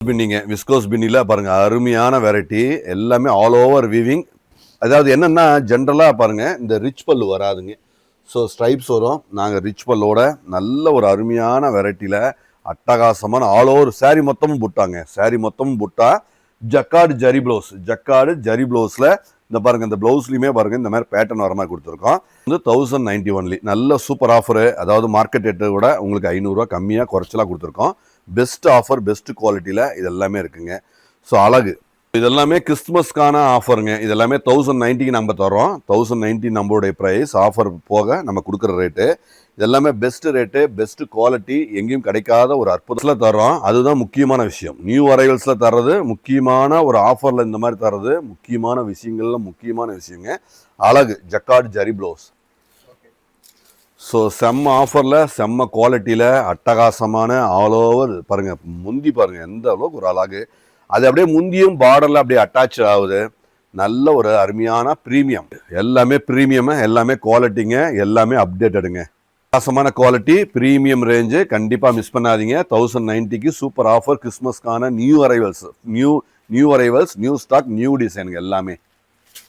பின்னிங்க viscose பின்னில பாருங்க அருமையான variety எல்லாமே ஆல் ஓவர் வீவிங். அதாவது என்னன்னா ஜென்ரலாக பாருங்க இந்த ரிச் பல்லு வராதுங்க. ஸோ ஸ்ட்ரைப்ஸ் வரும். நாங்கள் ரிச் பல்லோட நல்ல ஒரு அருமையான வெரைட்டியில் அட்டகாசமான ஆல் ஓவர் சாரி மொத்தமும் புட்டாங்க. சாரி மொத்தமும் புட்டா jacquard zari blouse. Jacquard zari ப்ளவுஸில் இந்த பாருங்க இந்த ப்ளவுஸ்லையுமே பாருங்க இந்த மாதிரி பேட்டர்ன் வர மாதிரி கொடுத்துருக்கோம். வந்து 1091 நல்ல சூப்பர் ஆஃபரு. அதாவது மார்க்கெட் ரேட்டை விட உங்களுக்கு 500 ரூபா கம்மியாக குறைச்சலாக கொடுத்துருக்கோம். பெஸ்ட் ஆஃபர் பெஸ்ட் குவாலிட்டியில் இது எல்லாமே இருக்குங்க. ஸோ அழகு இதெல்லாமே கிறிஸ்துமஸ்க்கான ஆஃபருங்க. இதெல்லாமே 1090க்கு நம்ம தரோம். 1090 நம்மளுடைய ப்ரைஸ் ஆஃபர் போக நம்ம கொடுக்குற ரேட்டு. இதெல்லாமே பெஸ்ட் ரேட்டு பெஸ்ட் குவாலிட்டி எங்கேயும் கிடைக்காத ஒரு அற்புதத்தில் தரோம். அதுதான் முக்கியமான விஷயம். நியூ அரைவல்ஸில் தர்றது முக்கியமான ஒரு ஆஃபரில் இந்த மாதிரி தர்றது முக்கியமான விஷயங்கள்ல முக்கியமான விஷயங்க. அழகு ஜக்கார்டு ஜரி ப்ளவுஸ். ஸோ செம்ம ஆஃபரில் செம்ம குவாலிட்டியில் அட்டகாசமான ஆல் ஓவர் பாருங்கள். முந்தி பாருங்கள் எந்த அளவுக்கு ஒரு அழகு. அது அப்படியே முந்தியும் பார்டரில் அப்படியே அட்டாச் ஆகுது. நல்ல ஒரு அருமையான ப்ரீமியம். எல்லாமே ப்ரீமியம், எல்லாமே குவாலிட்டிங்க, எல்லாமே அப்டேட்டடுங்க. அட்டகாசமான குவாலிட்டி ப்ரீமியம் ரேஞ்சு கண்டிப்பாக மிஸ் பண்ணாதீங்க. 1090க்கு சூப்பர் ஆஃபர் கிறிஸ்மஸ்க்கான new arrivals new arrivals new stock new டிசைனுங்க எல்லாமே.